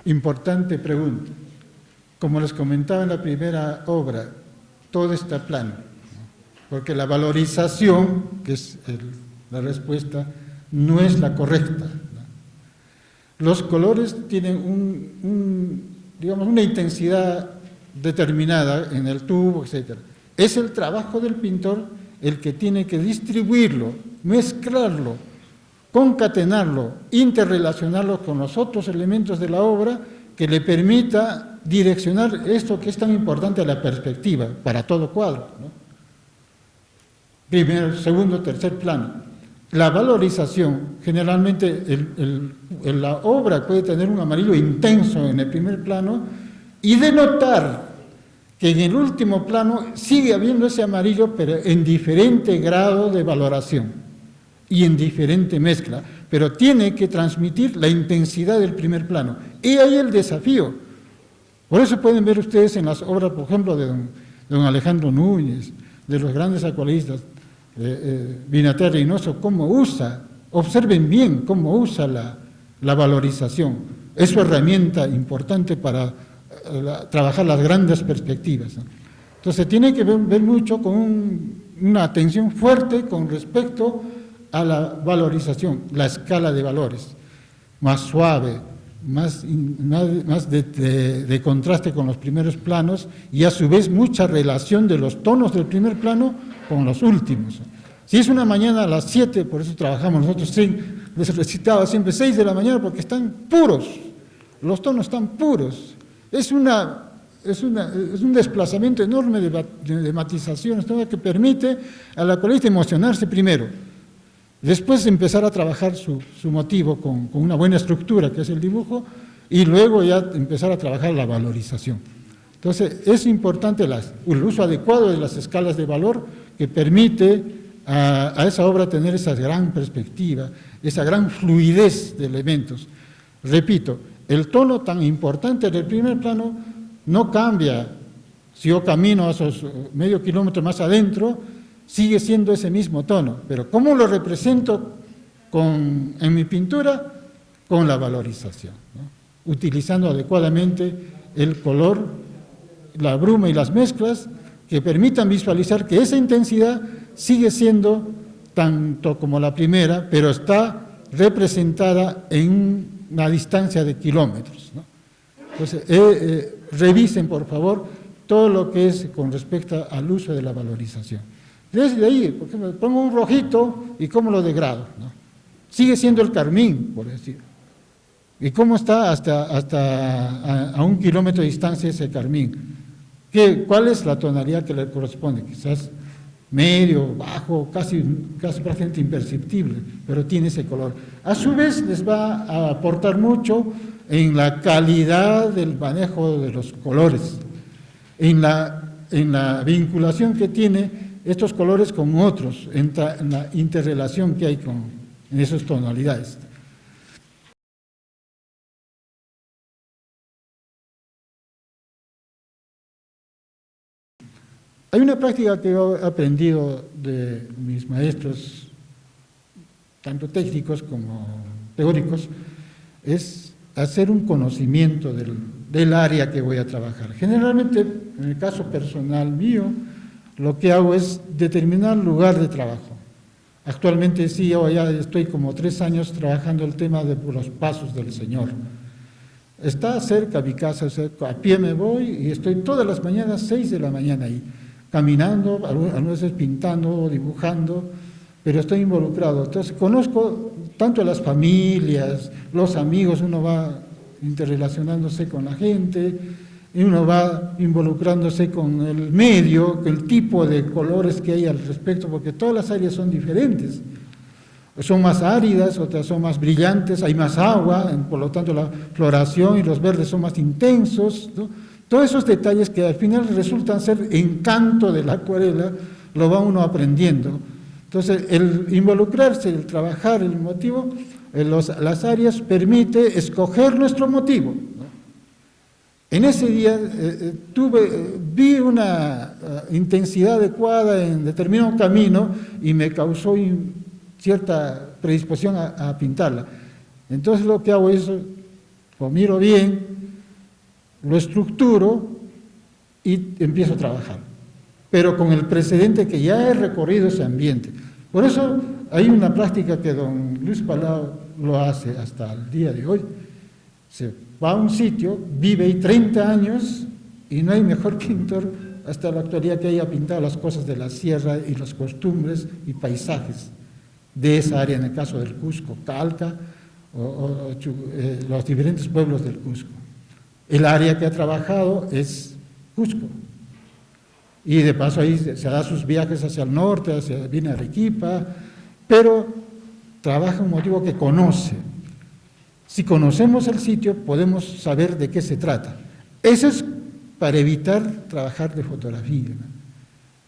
Importante pregunta. Como les comentaba en la primera obra, todo está plano, porque la valorización, que es la respuesta, no es la correcta. Los colores tienen digamos, una intensidad determinada en el tubo, etc. Es el trabajo del pintor el que tiene que distribuirlo, mezclarlo, concatenarlo, interrelacionarlo con los otros elementos de la obra que le permita direccionar esto que es tan importante a la perspectiva para todo cuadro, ¿no? Primero, segundo, tercer plano. La valorización, generalmente la obra puede tener un amarillo intenso en el primer plano y denotar que en el último plano sigue habiendo ese amarillo, pero en diferente grado de valoración y en diferente mezcla, pero tiene que transmitir la intensidad del primer plano. Y ahí el desafío. Por eso pueden ver ustedes en las obras, por ejemplo, de don Alejandro Núñez, de los grandes acuarelistas, Binater Reynoso, cómo usa, observen bien cómo usa la valorización. Es su herramienta importante para trabajar las grandes perspectivas, ¿no? Entonces tiene que ver mucho con una atención fuerte con respecto a la valorización, la escala de valores, más suave, más de contraste con los primeros planos y a su vez mucha relación de los tonos del primer plano con los últimos. Si es una mañana a las 7, por eso trabajamos nosotros, les recitaba siempre 6 de la mañana porque están puros, los tonos están puros. Es un desplazamiento enorme de matizaciones, todo que permite al acuarelista emocionarse primero, después empezar a trabajar su motivo con una buena estructura, que es el dibujo, y luego ya empezar a trabajar la valorización. Entonces, es importante el uso adecuado de las escalas de valor que permite a esa obra tener esa gran perspectiva, esa gran fluidez de elementos. Repito, el tono tan importante del primer plano no cambia. Si yo camino a esos medio kilómetro más adentro, sigue siendo ese mismo tono, pero ¿cómo lo represento en mi pintura? Con la valorización, ¿no? Utilizando adecuadamente el color, la bruma y las mezclas que permitan visualizar que esa intensidad sigue siendo tanto como la primera, pero está representada en una distancia de kilómetros, ¿no? Entonces, revisen por favor todo lo que es con respecto al uso de la valorización. Desde ahí, por ejemplo, pongo un rojito y cómo lo degrado, ¿no? Sigue siendo el carmín, por decir. ¿Y cómo está hasta a 1 kilómetro de distancia ese carmín? ¿Cuál es la tonalidad que le corresponde? Quizás medio, bajo, casi prácticamente imperceptible, pero tiene ese color. A su vez les va a aportar mucho en la calidad del manejo de los colores, en la vinculación que tiene estos colores con otros, en la interrelación que hay en esas tonalidades. Hay una práctica que yo he aprendido de mis maestros, tanto técnicos como teóricos, es hacer un conocimiento del área que voy a trabajar. Generalmente, en el caso personal mío, lo que hago es determinar lugar de trabajo. Actualmente sí, yo ya estoy como 3 años trabajando el tema de los pasos del Señor. Está cerca mi casa, a pie me voy y estoy todas las mañanas, 6 de la mañana ahí, caminando, algunas veces pintando, dibujando, pero estoy involucrado. Entonces conozco tanto a las familias, los amigos, uno va interrelacionándose con la gente, y uno va involucrándose con el medio, con el tipo de colores que hay al respecto, porque todas las áreas son diferentes. Son más áridas, otras son más brillantes, hay más agua, por lo tanto la floración y los verdes son más intensos, ¿no? Todos esos detalles que al final resultan ser encanto de la acuarela, lo va uno aprendiendo. Entonces, el involucrarse, el trabajar el motivo, las áreas permite escoger nuestro motivo, ¿no? En ese día vi una intensidad adecuada en determinado camino y me causó cierta predisposición a pintarla. Entonces lo que hago es lo miro bien, lo estructuro y empiezo a trabajar. Pero con el precedente que ya he recorrido ese ambiente. Por eso hay una práctica que don Luis Palau lo hace hasta el día de hoy. Se va a un sitio, vive ahí 30 años y no hay mejor pintor hasta la actualidad que haya pintado las cosas de la sierra y las costumbres y paisajes de esa área, en el caso del Cusco, Calca los diferentes pueblos del Cusco. El área que ha trabajado es Cusco. Y de paso ahí se da sus viajes hacia el norte, viene a Arequipa, pero trabaja un motivo que conoce. Si conocemos el sitio, podemos saber de qué se trata. Eso es para evitar trabajar de fotografía.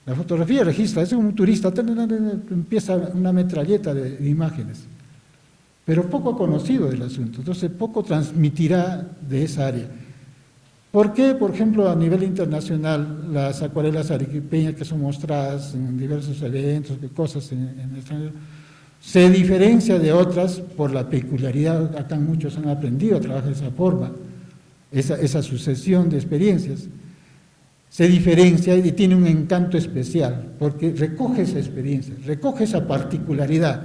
La fotografía registra, es un turista, empieza una metralleta de imágenes, pero poco conocido del asunto, entonces poco transmitirá de esa área. ¿Por qué, por ejemplo, a nivel internacional, las acuarelas arequipeñas que son mostradas en diversos eventos, cosas en el extranjero, se diferencia de otras por la peculiaridad? Acá muchos han aprendido a trabajar de esa forma, esa sucesión de experiencias. Se diferencia y tiene un encanto especial, porque recoge esa experiencia, recoge esa particularidad,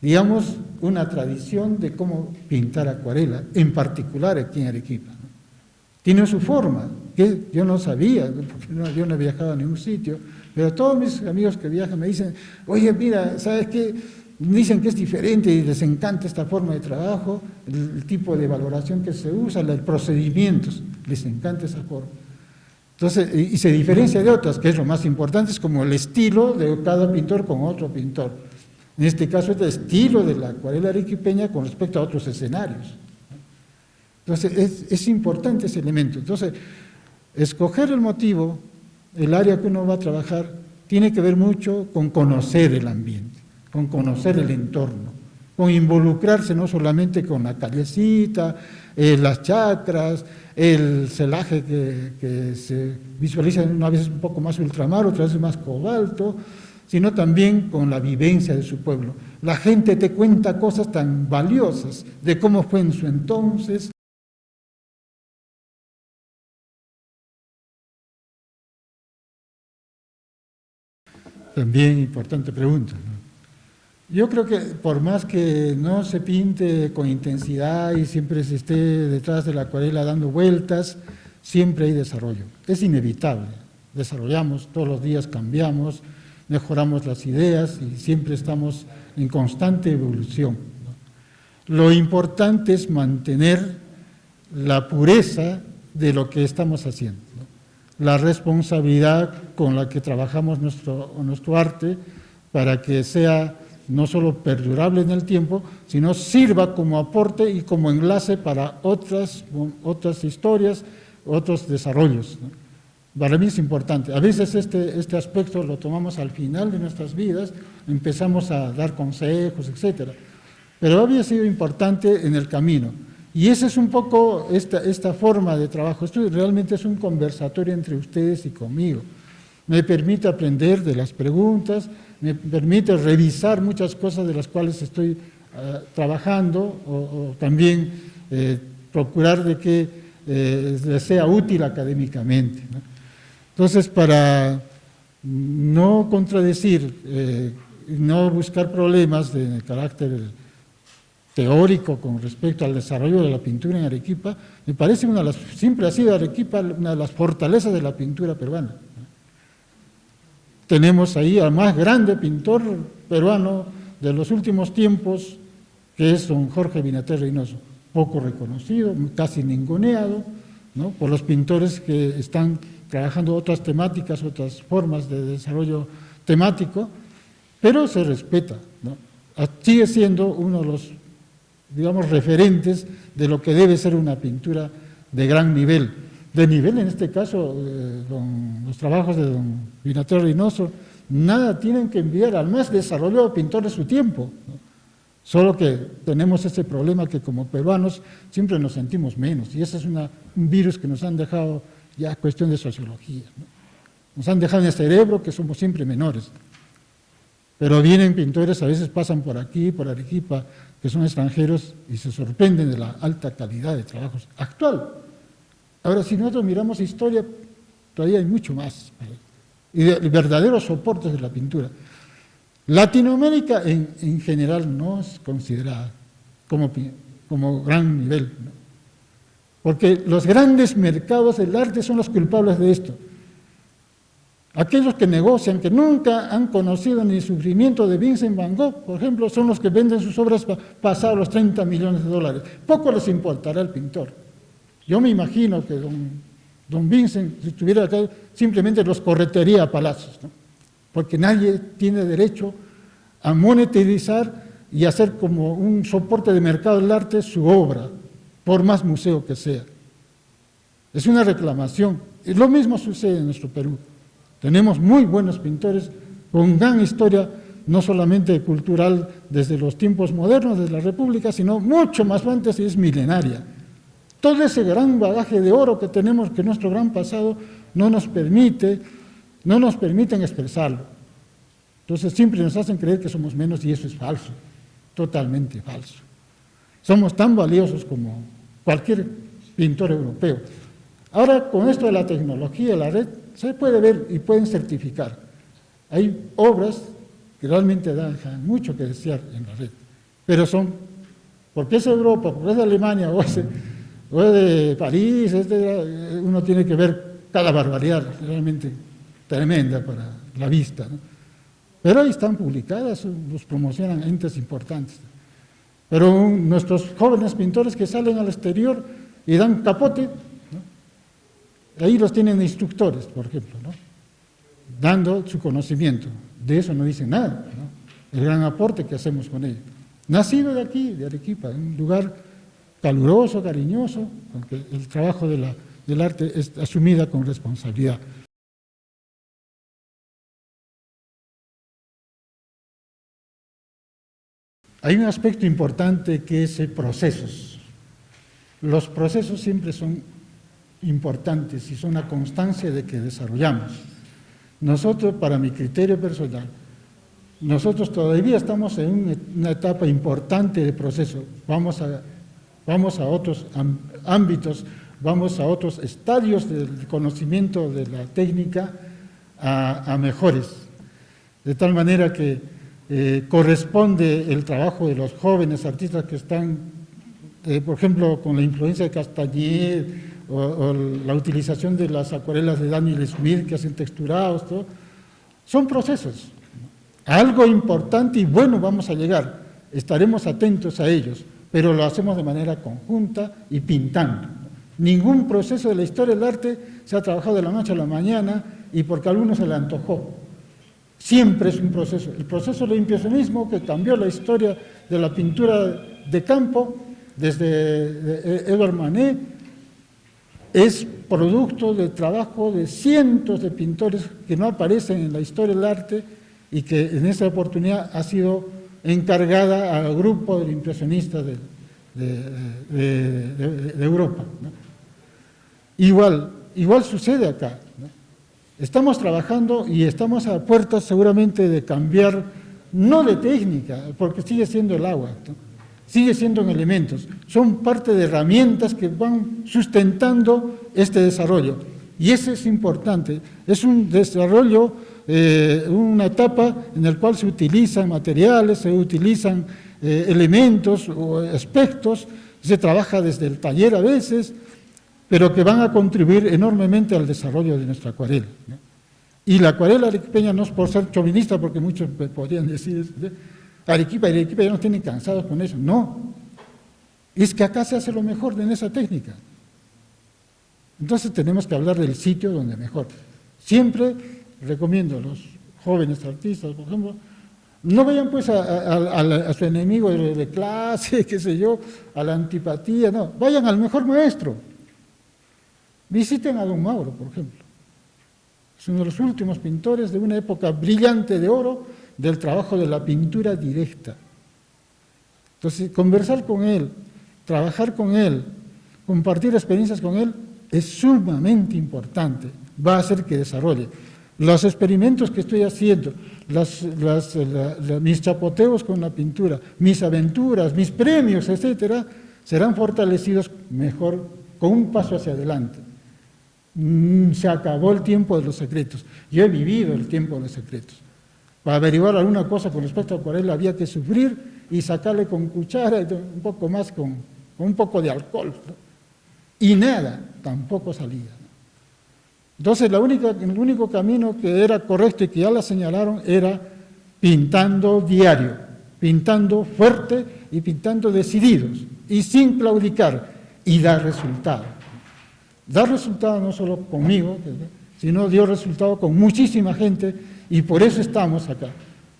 digamos, una tradición de cómo pintar acuarela, en particular aquí en Arequipa. Tiene su forma, que yo no sabía, porque yo no he viajado a ningún sitio, pero todos mis amigos que viajan me dicen, oye, mira, ¿sabes qué? Dicen que es diferente y les encanta esta forma de trabajo, el tipo de valoración que se usa, los procedimientos, les encanta esa forma. Entonces, y se diferencia de otras, que es lo más importante, es como el estilo de cada pintor con otro pintor. En este caso es el estilo de la acuarela arequipeña con respecto a otros escenarios. Entonces, es importante ese elemento. Entonces, escoger el motivo, el área que uno va a trabajar, tiene que ver mucho con conocer el ambiente, con conocer el entorno, con involucrarse no solamente con la callecita, las chacras, el celaje que se visualiza una vez un poco más ultramar, otra vez más cobalto, sino también con la vivencia de su pueblo. La gente te cuenta cosas tan valiosas de cómo fue en su entonces. También importante pregunta, ¿no? Yo creo que por más que no se pinte con intensidad y siempre se esté detrás de la acuarela dando vueltas, siempre hay desarrollo. Es inevitable. Desarrollamos, todos los días cambiamos, mejoramos las ideas y siempre estamos en constante evolución, ¿no? Lo importante es mantener la pureza de lo que estamos haciendo, ¿no? La responsabilidad con la que trabajamos nuestro arte para que sea no solo perdurable en el tiempo, sino sirva como aporte y como enlace para otras historias, otros desarrollos, ¿no? Para mí es importante. A veces este aspecto lo tomamos al final de nuestras vidas, empezamos a dar consejos, etcétera. Pero había sido importante en el camino. Y esa es un poco esta forma de trabajo. Esto realmente es un conversatorio entre ustedes y conmigo. Me permite aprender de las preguntas, me permite revisar muchas cosas de las cuales estoy trabajando o también procurar de que les sea útil académicamente, ¿no? Entonces, para no contradecir, no buscar problemas de carácter teórico con respecto al desarrollo de la pintura en Arequipa, me parece siempre ha sido Arequipa una de las fortalezas de la pintura peruana. Tenemos ahí al más grande pintor peruano de los últimos tiempos, que es don Jorge Binater Reynoso, poco reconocido, casi ninguneado, ¿no?, por los pintores que están trabajando otras temáticas, otras formas de desarrollo temático, pero se respeta, ¿no? Sigue siendo uno de los, digamos, referentes de lo que debe ser una pintura de gran nivel. De nivel, en este caso, los trabajos de don Binater Reynoso, nada tienen que enviar al más desarrollado pintor de su tiempo, ¿no? Solo que tenemos ese problema que como peruanos siempre nos sentimos menos, y ese es un virus que nos han dejado ya cuestión de sociología, ¿no? Nos han dejado en el cerebro que somos siempre menores. pero vienen pintores, a veces pasan por aquí, por Arequipa, que son extranjeros y se sorprenden de la alta calidad de trabajos actual. Ahora, si nosotros miramos historia, todavía hay mucho más, y de verdaderos soportes de la pintura. Latinoamérica en general no es considerada como gran nivel, ¿no? Porque los grandes mercados del arte son los culpables de esto. Aquellos que negocian, que nunca han conocido ni el sufrimiento de Vincent Van Gogh, por ejemplo, son los que venden sus obras pasados los 30 millones de dólares. Poco les importará al pintor. Yo me imagino que don Vincent, si estuviera acá, simplemente los corretearía a palazos, ¿no? Porque nadie tiene derecho a monetarizar y hacer como un soporte de mercado del arte su obra, por más museo que sea. Es una reclamación. Y lo mismo sucede en nuestro Perú. Tenemos muy buenos pintores con gran historia, no solamente cultural desde los tiempos modernos de la República, sino mucho más antes y es milenaria. Todo ese gran bagaje de oro que tenemos, que nuestro gran pasado no nos permiten expresarlo. Entonces siempre nos hacen creer que somos menos y eso es falso, totalmente falso. Somos tan valiosos como cualquier pintor europeo. Ahora, con esto de la tecnología, la red, se puede ver y pueden certificar. Hay obras que realmente dejan mucho que desear en la red, pero son, porque es Europa, porque es de Alemania o es de París, uno tiene que ver cada barbaridad realmente tremenda para la vista, ¿no? Pero ahí están publicadas, los promocionan entes importantes. Pero nuestros jóvenes pintores que salen al exterior y dan capote, ¿no? Ahí los tienen instructores, por ejemplo, ¿no? Dando su conocimiento. De eso no dicen nada, ¿no? El gran aporte que hacemos con ellos. Nacido de aquí, de Arequipa, en un lugar caluroso, cariñoso, porque el trabajo del arte es asumida con responsabilidad. Hay un aspecto importante que es procesos. Los procesos siempre son importantes y son la constancia de que desarrollamos. Nosotros, para mi criterio personal, nosotros todavía estamos en una etapa importante de proceso. Vamos a otros ámbitos, vamos a otros estadios del conocimiento de la técnica a mejores. De tal manera que corresponde el trabajo de los jóvenes artistas que están, por ejemplo, con la influencia de Castañer o la utilización de las acuarelas de Daniel Smith que hacen texturados, todo. Son procesos. Algo importante y bueno vamos a llegar, estaremos atentos a ellos, pero lo hacemos de manera conjunta y pintando. Ningún proceso de la historia del arte se ha trabajado de la noche a la mañana y porque a alguno se le antojó. Siempre es un proceso. El proceso del impresionismo que cambió la historia de la pintura de campo desde Edouard Manet es producto del trabajo de cientos de pintores que no aparecen en la historia del arte y que en esa oportunidad ha sido encargada al grupo del impresionista de Europa, ¿no? Igual sucede acá, ¿no? Estamos trabajando y estamos a puertas seguramente de cambiar, no de técnica, porque sigue siendo el agua, ¿no? Sigue siendo en elementos, son parte de herramientas que van sustentando este desarrollo. Y ese es importante, es un desarrollo, una etapa en la cual se utilizan materiales, se utilizan elementos o aspectos, se trabaja desde el taller a veces, pero que van a contribuir enormemente al desarrollo de nuestra acuarela, ¿no? Y la acuarela arequipeña no es por ser chauvinista, porque muchos podrían decir, Arequipa ya nos tienen cansados con eso. No, es que acá se hace lo mejor en esa técnica. Entonces tenemos que hablar del sitio donde mejor. Siempre recomiendo a los jóvenes artistas, por ejemplo, no vayan pues a su enemigo de clase, qué sé yo, a la antipatía, no, vayan al mejor maestro. Visiten a don Mauro, por ejemplo. Es uno de los últimos pintores de una época brillante de oro del trabajo de la pintura directa. Entonces, conversar con él, trabajar con él, compartir experiencias con él, es sumamente importante, va a hacer que desarrolle. Los experimentos que estoy haciendo, mis chapoteos con la pintura, mis aventuras, mis premios, etcétera, serán fortalecidos mejor con un paso hacia adelante. Se acabó el tiempo de los secretos. Yo he vivido el tiempo de los secretos. Para averiguar alguna cosa con respecto a acuarela había que sufrir y sacarle con cuchara, un poco más con un poco de alcohol, ¿no? Y nada, tampoco salía, ¿no? Entonces el único camino que era correcto y que ya la señalaron era pintando diario, pintando fuerte y pintando decididos y sin claudicar y dar resultado. Dar resultado no solo conmigo, sino dio resultado con muchísima gente y por eso estamos acá,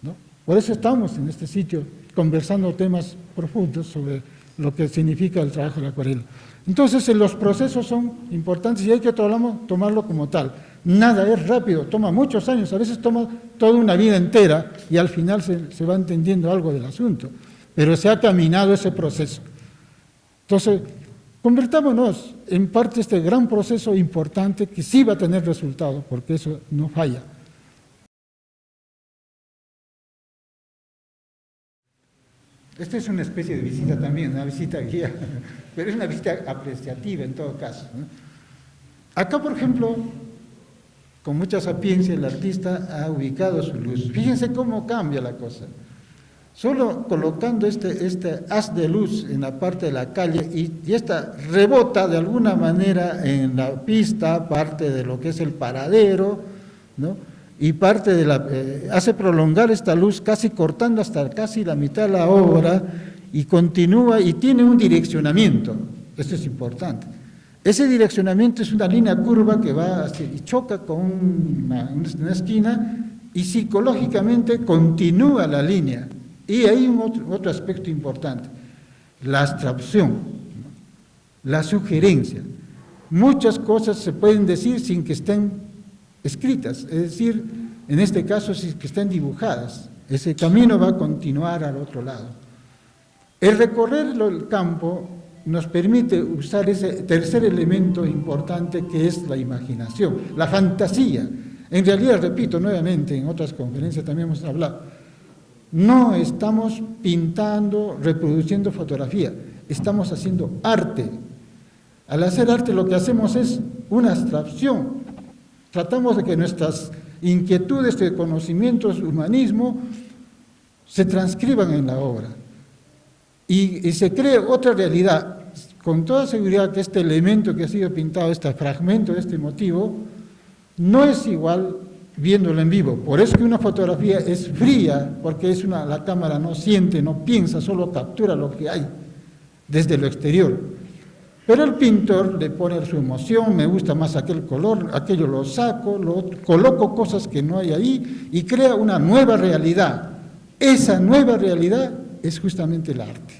¿no? Por eso estamos en este sitio conversando temas profundos sobre lo que significa el trabajo de la acuarela. Entonces, los procesos son importantes y hay que tomarlo como tal. Nada es rápido, toma muchos años, a veces toma toda una vida entera y al final se va entendiendo algo del asunto, pero se ha caminado ese proceso. Entonces, convertámonos en parte de este gran proceso importante que sí va a tener resultado, porque eso no falla. Esta es una especie de visita también, una visita guía, pero es una visita apreciativa en todo caso, ¿no? Acá, por ejemplo, con mucha sapiencia el artista ha ubicado su luz. Fíjense cómo cambia la cosa. Solo colocando este haz de luz en la parte de la calle y esta rebota de alguna manera en la pista, parte de lo que es el paradero, ¿no? Y parte de hace prolongar esta luz casi cortando hasta casi la mitad de la obra y continúa y tiene un direccionamiento. Esto es importante. Ese direccionamiento es una línea curva que va y choca con una esquina y psicológicamente continúa la línea. Y hay otro aspecto importante, la abstracción, la sugerencia. Muchas cosas se pueden decir sin que estén escritas, es decir, en este caso sin que estén dibujadas. Ese camino va a continuar al otro lado. El recorrer el campo nos permite usar ese tercer elemento importante que es la imaginación, la fantasía. En realidad, repito nuevamente, en otras conferencias también hemos hablado, no estamos pintando, reproduciendo fotografía, estamos haciendo arte. Al hacer arte lo que hacemos es una abstracción. Tratamos de que nuestras inquietudes de conocimientos, humanismo, se transcriban en la obra. Y se cree otra realidad. Con toda seguridad que este elemento que ha sido pintado, este fragmento, este motivo, no es igual viéndolo en vivo. Por eso que una fotografía es fría, porque la cámara no siente, no piensa, solo captura lo que hay desde lo exterior. Pero el pintor le pone su emoción, me gusta más aquel color, aquello lo saco, coloco cosas que no hay ahí y crea una nueva realidad. Esa nueva realidad es justamente el arte.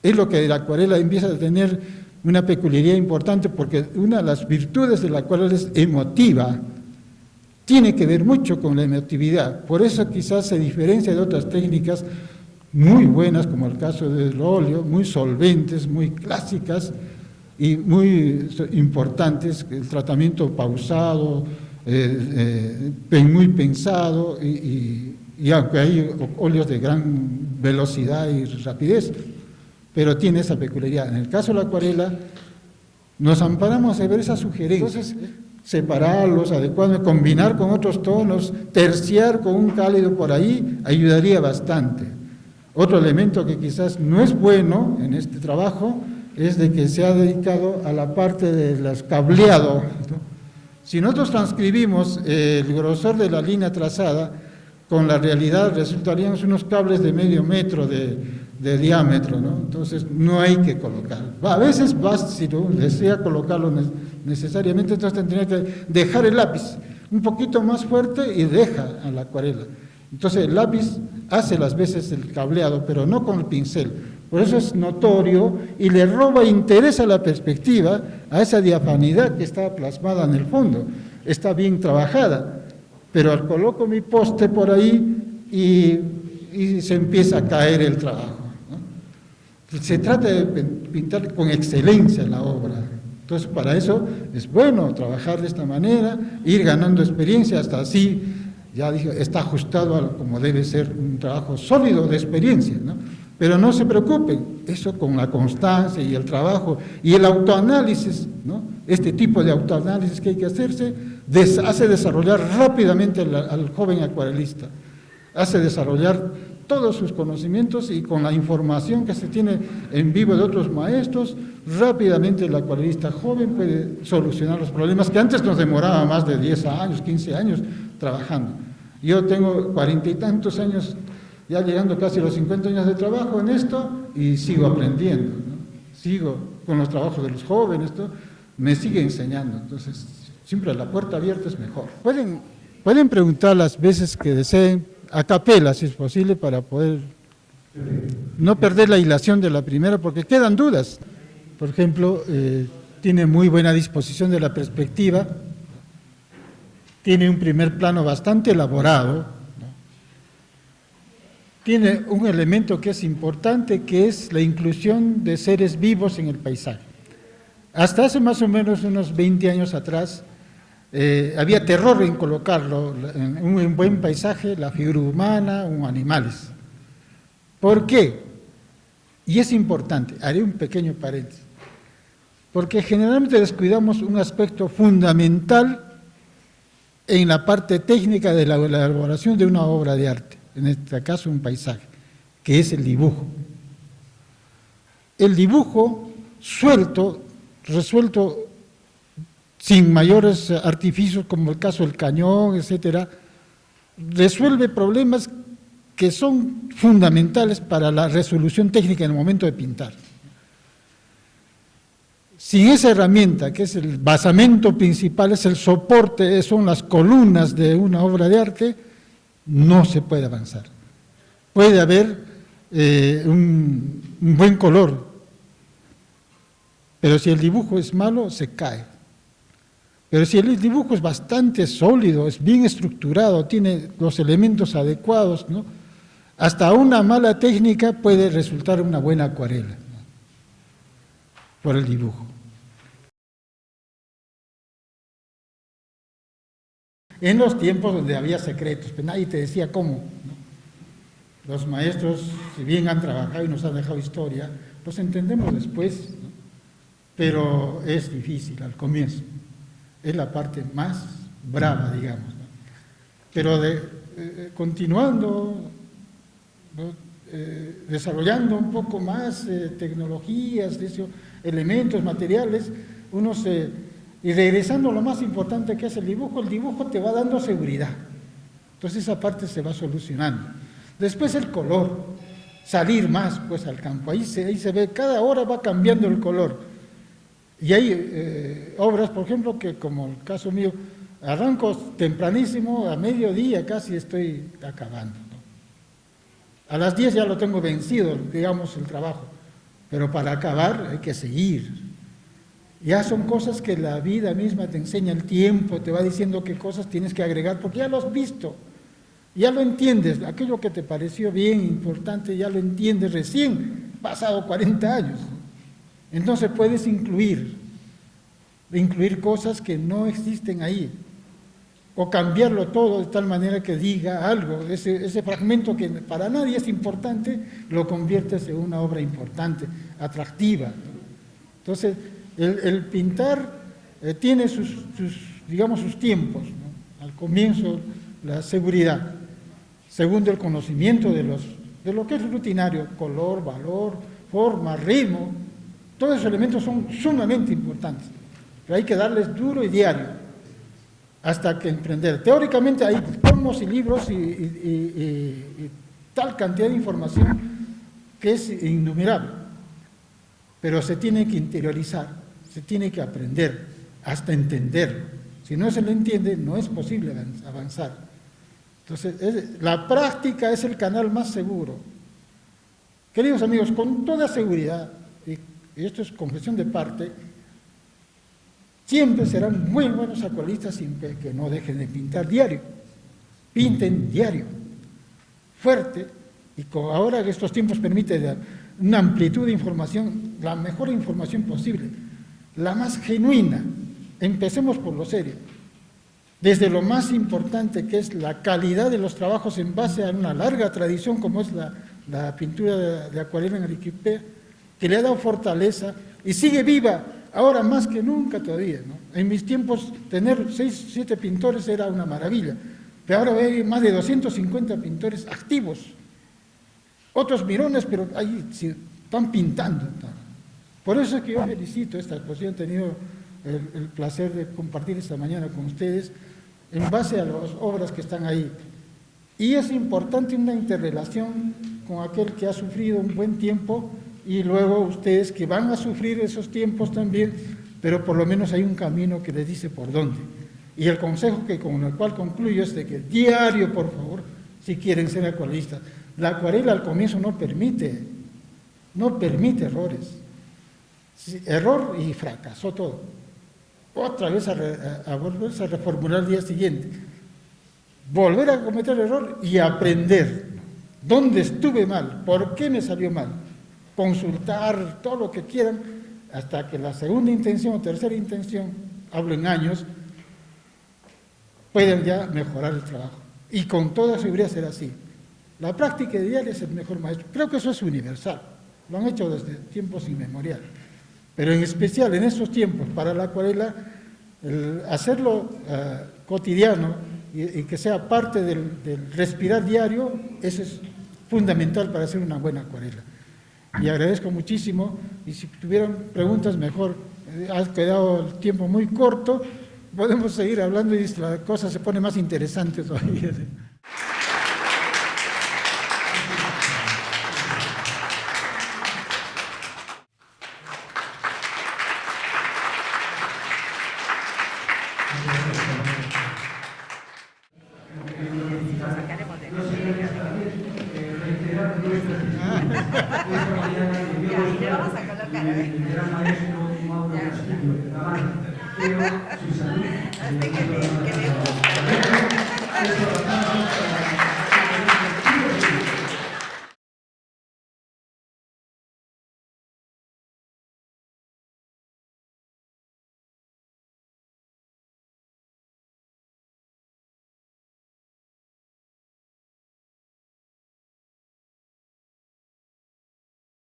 Es lo que la acuarela empieza a tener una peculiaridad importante porque una de las virtudes de la acuarela es emotiva. Tiene que ver mucho con la emotividad. Por eso quizás se diferencia de otras técnicas muy buenas, como el caso del óleo, muy solventes, muy clásicas y muy importantes, el tratamiento pausado, muy pensado, y aunque hay óleos de gran velocidad y rapidez, pero tiene esa peculiaridad. En el caso de la acuarela, nos amparamos a ver esas sugerencias. Entonces, separarlos, adecuadamente, combinar con otros tonos, terciar con un cálido por ahí, ayudaría bastante. Otro elemento que quizás no es bueno en este trabajo es de que se ha dedicado a la parte del cableado, ¿no? Si nosotros transcribimos el grosor de la línea trazada con la realidad, resultarían unos cables de medio metro de diámetro, ¿no? Entonces no hay que colocar. A veces si no desea colocarlo necesariamente, entonces tendría que dejar el lápiz un poquito más fuerte y deja a la acuarela. Entonces el lápiz hace las veces el cableado, pero no con el pincel. Por eso es notorio y le roba interés a la perspectiva, a esa diafanidad que está plasmada en el fondo. Está bien trabajada, pero coloco mi poste por ahí y se empieza a caer el trabajo, ¿no? Se trata de pintar con excelencia la obra. Entonces, para eso es bueno trabajar de esta manera, ir ganando experiencia, hasta así, ya dije, está ajustado a como debe ser un trabajo sólido de experiencia, ¿no? Pero no se preocupen, eso con la constancia y el trabajo y el autoanálisis, ¿no? Este tipo de autoanálisis que hay que hacerse, hace desarrollar rápidamente al joven acuarelista, hace desarrollar todos sus conocimientos y con la información que se tiene en vivo de otros maestros, rápidamente el acuarelista joven puede solucionar los problemas que antes nos demoraba más de 10 años, 15 años trabajando. Yo tengo 40 y tantos años, ya llegando casi a los 50 años de trabajo en esto y sigo aprendiendo, ¿no? Sigo con los trabajos de los jóvenes, esto me sigue enseñando, entonces siempre la puerta abierta es mejor. Pueden preguntar las veces que deseen, a capela si es posible, para poder no perder la hilación de la primera, porque quedan dudas. Por ejemplo, tiene muy buena disposición de la perspectiva, tiene un primer plano bastante elaborado, ¿no? Tiene un elemento que es importante, que es la inclusión de seres vivos en el paisaje. Hasta hace más o menos unos 20 años atrás, había terror en colocarlo en un buen paisaje, la figura humana o animales. ¿Por qué? Y es importante, haré un pequeño paréntesis, porque generalmente descuidamos un aspecto fundamental en la parte técnica de la elaboración de una obra de arte, en este caso un paisaje, que es el dibujo. El dibujo suelto, resuelto sin mayores artificios, como el caso del cañón, etcétera, resuelve problemas que son fundamentales para la resolución técnica en el momento de pintar. Sin esa herramienta, que es el basamento principal, es el soporte, son las columnas de una obra de arte, no se puede avanzar. Puede haber un buen color, pero si el dibujo es malo, se cae. Pero si el dibujo es bastante sólido, es bien estructurado, tiene los elementos adecuados, ¿no? Hasta una mala técnica puede resultar una buena acuarela, ¿no? Por el dibujo. En los tiempos donde había secretos, pues nadie te decía cómo, ¿no? Los maestros, si bien han trabajado y nos han dejado historia, los entendemos después, ¿no? Pero es difícil al comienzo. Es la parte más brava, digamos, ¿no? Pero continuando, ¿no? Desarrollando un poco más tecnologías, elementos, materiales, y regresando a lo más importante que es el dibujo te va dando seguridad. Entonces esa parte se va solucionando. Después el color, salir más pues al campo, ahí se ve, cada hora va cambiando el color. Y hay obras, por ejemplo, que como el caso mío, arranco tempranísimo, a mediodía casi estoy acabando, ¿no? A las 10 ya lo tengo vencido, digamos, el trabajo, pero para acabar hay que seguir. Ya son cosas que la vida misma te enseña, el tiempo te va diciendo qué cosas tienes que agregar, porque ya lo has visto, ya lo entiendes, aquello que te pareció bien importante, ya lo entiendes recién, pasado 40 años. Entonces puedes incluir cosas que no existen ahí, o cambiarlo todo de tal manera que diga algo, ese fragmento que para nadie es importante, lo conviertes en una obra importante, atractiva, ¿no? Entonces, el pintar tiene digamos, sus tiempos, ¿no? Al comienzo, la seguridad, segundo, el conocimiento de lo que es rutinario, color, valor, forma, ritmo. Todos esos elementos son sumamente importantes, pero hay que darles duro y diario, hasta que emprender. Teóricamente hay tomos y libros y tal cantidad de información que es innumerable, pero se tiene que interiorizar, se tiene que aprender, hasta entender. Si no se lo entiende, no es posible avanzar. Entonces, la práctica es el canal más seguro. Queridos amigos, con toda seguridad, y esto es confesión de parte, siempre serán muy buenos acuarelistas sin que no dejen de pintar diario. Pinten diario, fuerte, y ahora que estos tiempos permiten una amplitud de información, la mejor información posible. la más genuina. Empecemos por lo serio. Desde lo más importante, que es la calidad de los trabajos en base a una larga tradición, como es la pintura de acuarela en Arequipa, que le ha dado fortaleza y sigue viva, ahora más que nunca todavía, ¿no? En mis tiempos, tener 6, 7 pintores era una maravilla, pero ahora hay más de 250 pintores activos. Otros mirones, pero ahí están pintando. Por eso es que yo felicito esta exposición, he tenido el placer de compartir esta mañana con ustedes en base a las obras que están ahí. Y es importante una interrelación con aquel que ha sufrido un buen tiempo y luego ustedes que van a sufrir esos tiempos también, pero por lo menos hay un camino que les dice por dónde. Y el consejo con el cual concluyo es de que diario, por favor, si quieren ser acuarelistas, la acuarela al comienzo no permite errores. Error y fracasó todo. Otra vez a volverse a reformular al día siguiente. Volver a cometer error y aprender. ¿Dónde estuve mal? ¿Por qué me salió mal? Consultar todo lo que quieran hasta que la segunda intención o tercera intención, hablo en años, puedan ya mejorar el trabajo. Y con toda seguridad será así. La práctica diaria es el mejor maestro. Creo que eso es universal. Lo han hecho desde tiempos inmemoriales. Pero en especial en estos tiempos, para la acuarela, hacerlo cotidiano y que sea parte del respirar diario, eso es fundamental para hacer una buena acuarela. Y agradezco muchísimo, y si tuvieran preguntas mejor, ha quedado el tiempo muy corto, podemos seguir hablando y la cosa se pone más interesante todavía. Hasta que le